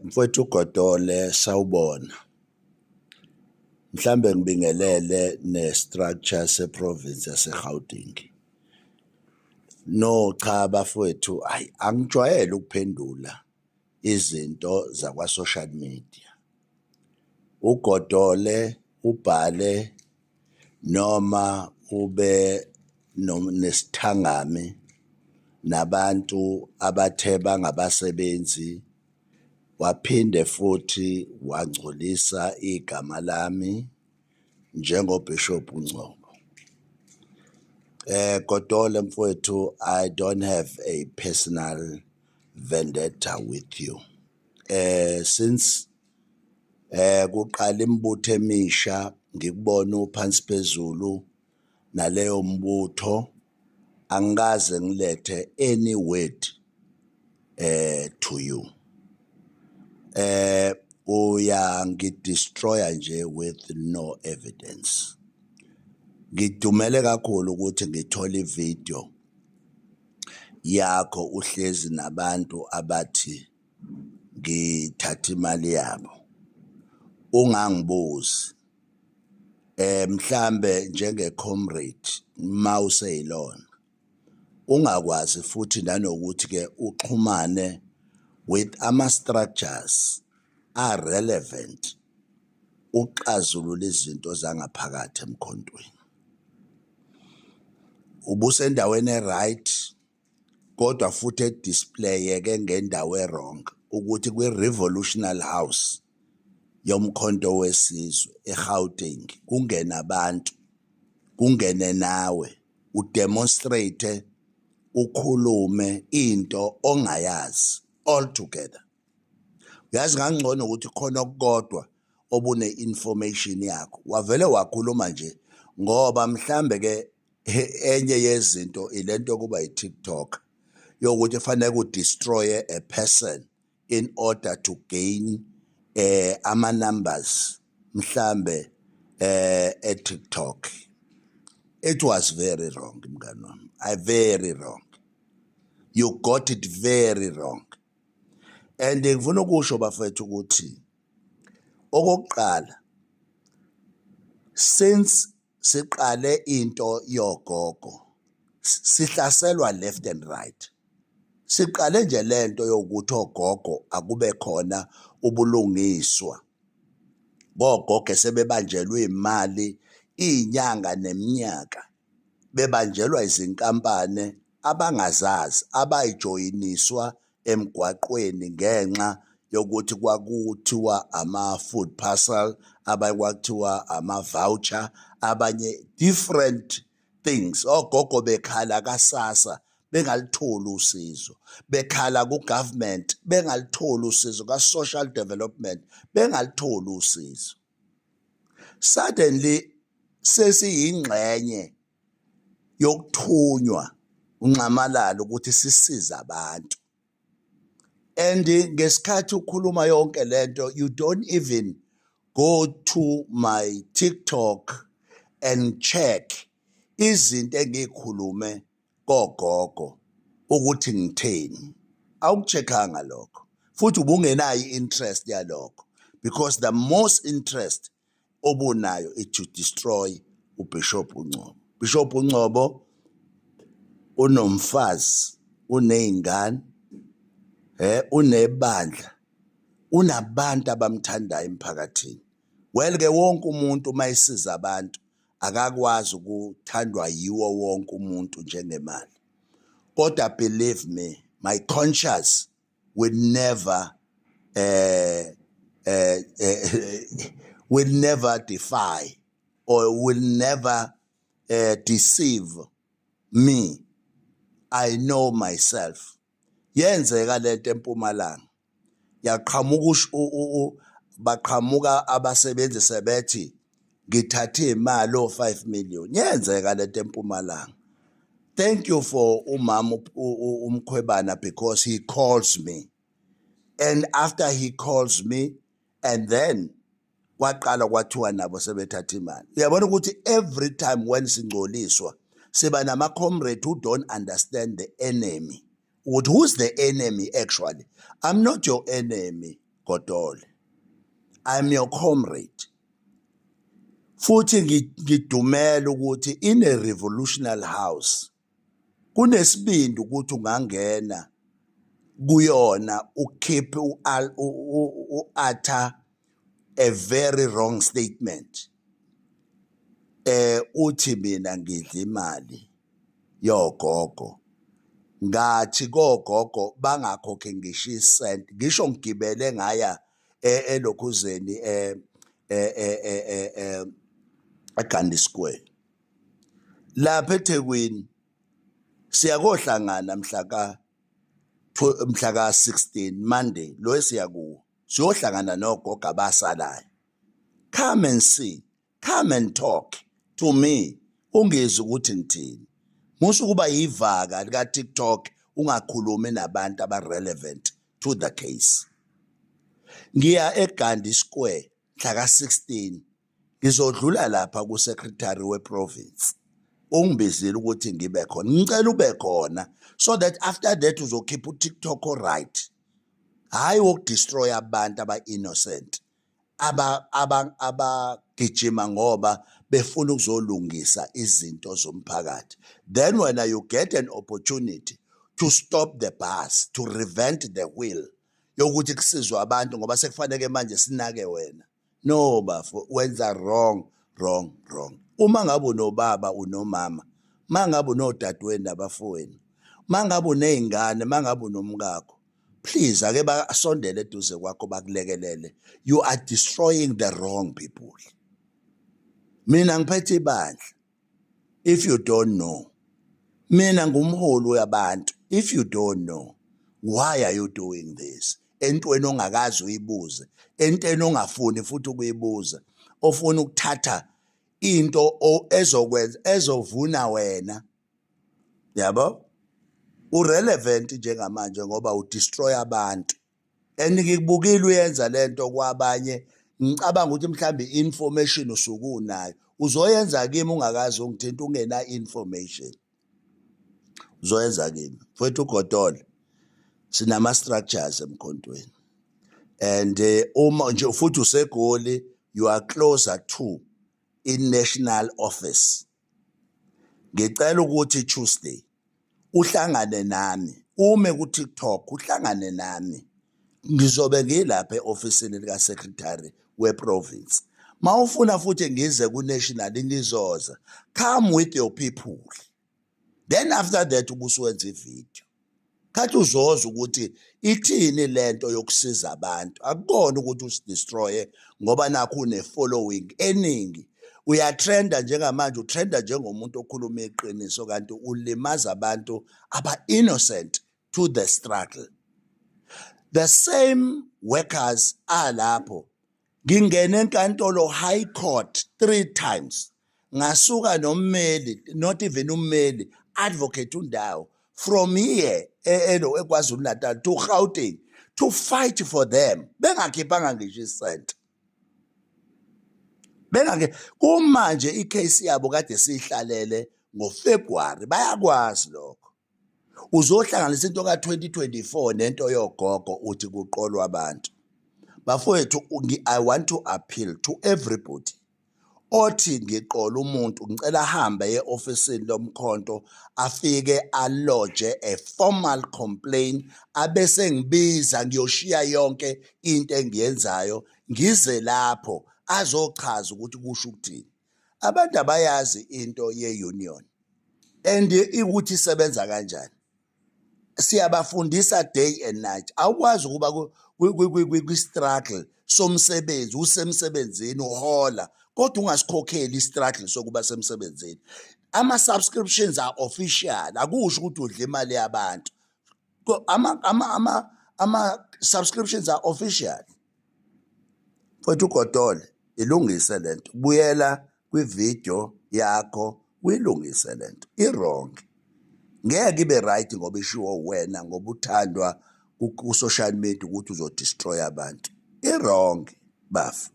Mfowethu uGodole sawubona. Mhlambe ngibingelele ne-structure se-province yaseGauteng. No cha bafowethu, hayi angijwayele ukuphendula izinto zakwa-social media. uGodole ubhale noma ube nesithangami nabantu abathe bangabasebenzi, waphinde futhi wangcolisa igama lami njengoBishop uNgcobo. Godole mfowethu, I don't have a personal vendetta with you. Since kuqala imibutho emisha ngikubona uphansi phezulu naleyo mbutho, angikaze ngilethe any word to you. Uyangidestroya nje with no evidence. Ngidumele kakhulu ukuthi ngithola ivideo yakho uhlezi nabantu abathi ngithatha imali yabo. Ungangibuzi mhlambe njenge-comrade mawuseyilona ungakwazi futhi nanokuthi ke uxhumane with ama-structures are relevant uxazulula izinto zangaphakathi emkhontweni. Ubusendaweni e-right kodwa futhi edisplay-eke ngendawo e-wrong ukuthi kwi-Revolutionary House yomkhonto wesizwe eGauteng kungena abantu, kungene nawe, udemonstrate, ukhulume into ongayazi altogether. Uyazi ngangcono ukuthi khona okukodwa obune-information yakho wavele wakhuluma nje ngoba mhlambe ke enye yezinto ilento kuba yi-TikTok yokuthi fanele udestroye a person in order to gain ama-numbers mhlambe e-TikTok. It was very wrong mngani wami, very wrong. You got it very wrong. And ngifuna ukusho bafethu ukuthi okokuqala, since siqale into yogogo sihlaselwa left and right. Siqale nje lento yokuthi ogogo akube khona ubulungiswa. Bogogo sebebanjelwe imali inyanga neminyaka, bebanjelwa izinkampani abangazazi abayijoyiniswa emgwaqweni ngenxa yokuthi kwakuthiwa ama-food parcel, abanye kwakuthiwa ama-voucher, abanye different things. Ogogo bekhala kaSASSA bengalitholi usizo, bekhala ku-government bengalitholi usizo, ka-social development bengalitholi usizo. Suddenly sesiyingxenye yokuthunywa unxamalala ukuthi sisize abantu. And ngesikhathi ukhuluma yonke lento, you don't even go to my TikTok and check izinto engikhulume kogogo ukuthi ngitheni. Awukucheckanga lokho. Futhi ubungenayo interest yalokho because the most interest obunayo is to destroy uBishop uNgcobo. Bishop uNgcobo unomfazi, uneyingane, unebandla, unabantu abamthandayo emphakathini. Well ke wonke umuntu mayisiza abantu akakwazi ukuthandwa yiwo wonke umuntu njengemali. Kodwa believe me, my conscience will never defy or will never deceive me. I know myself. Yenzeka lento eMpumalanga. Baqhamuka abasebenzi sebethi ngithathe imali o5 million. Yenzeka lento eMpumalanga. Thank you for umama uMkhwebana because he calls me. And after he calls me and then kwaqala kwathiwa nabo sebethatha imali. Uyabona ukuthi every time when singcoliswa siba nama comrade who don't understand the enemy who's the enemy actually. I'm not your enemy, Godole. I'm your comrade. Futhi ngidumela ukuthi in a revolutionary house kunesibindi ukuthi ungangena kuyona ukhiphe utter a very wrong statement. Uthi mina ngidla imali yogogo. Ngathi kogogo bangakhokhe ngisho isent. Ngisho ngigibele ngaya elokhuzeni eGandhi Square. Lapha eThekwini siyakohlangana mhla ka 16 Monday lo esiyakuwo. Siyohlangana nogogo abasalayo. Come and see. Come and talk to me. Ungizwe ukuthi ngithini. Musu kuba yivaka lika TikTok ungakhulumi nabantu abarelevant to the case. Ngiya eGandhi Square mhla ka 16 ngizodlula lapha ku secretary weprovince. Ungibizile ukuthi ngibe khona. Ngicela ube khona so that after that uzokhipha uTikTok right. Hayi wokudestroy abantu aba innocent. Abagijima ngoba befuna ukuzolungisa izinto zomphakathi. Then when you get an opportunity to stop the bus, to revent the wheel, yokuthi kusizwe abantu ngoba sekufanele manje sinake wena. No bafo, wenza wrong. Uma ngabe unobaba unomama, mangabe unodadewenu nabafowenu, mangabe unezingane, mangabe unomkakho, please ake basondele eduze kwakho bakulekelele. You are destroying the wrong people. Mina ngiphethe ibandla. If you don't know, mina ngumholi wabantu. If you don't know, why are you doing this? Entweni ongakazi uyibuze, entweni ongafuni futhi ukuyibuza, ofuna ukuthatha into ezokwenza ezovuna wena. Yabo? Urelevant njengamanje ngoba udestroy abantu. Ngikubukile uyenza lento kwabanye. Ngicabanga ukuthi mhlambe information usuku unayo. Uzoyenza kimi ungakazi ungithinta ungena information. Uzoyenza kimi. Mfowethu uGodole sinama structures emkhontweni. And uma nje futhi usegoli, you are closer to in national office. Ngicela ukuthi Tuesday uhlangane nami. Ume ku TikTok uhlangane nami. Ngizobe ngilapha eofisini lika secretary weprovince. Mawufuna futhi ngize ku national nizoza. Come with your people. Then after that ubusuwenza ivideo. Khathi uzoza ukuthi ithini lento yokusiza abantu. Akubona ukuthi usidestroye ngoba nakho une following eningi. Uyatrenda njengamanje utrenda njengomuntu okhuluma iqiniso kanti ulimaza abantu aba innocent to the struggle. The same workers alapho. Ngingena enkantolo High Court 3 times. Ngasuka nommeli, not even ummeli, advocate uNdawo from here eKwaZulu Natal to Gauteng to fight for them. Bengakhiphanga ngisho isent. Kumanje icase yabo kade sihlalele ngoFebruary bayakwazi lokho. Uzohlanganisa into ka 2024 nento yogogo uthi kuqolwa abantu. Bafowethu I want to appeal to everybody. Othi ngiqola umuntu ngicela ahambe eofisini lomkhonto afike alodge a formal complaint abese ngibiza ngiyoshiya yonke into engiyenzayo ngize lapho azochaza ukuthi kusho ukuthini. Abantu abayazi into ye-union and ukuthi isebenza kanjani. Siyabafundisa day and night. Awukwazi ukuba kwi-struggle somsebenzi usemsebenzini uhola kodwa ungasikhokheli i-struggle sokuba semsebenzini. Ama-subscriptions are official. Akusho ukuthi udla imali yabantu. Ama-subscriptions are official. Mfowethu uGodole ilungise lento. Buyela kwivideo yakho uyilungise lento. I-wrong. Ngeke ibe right ngoba ishiwo wena ngoba uthandwa ku social media ukuthi uzodestroy abantu. I-wrong bafu.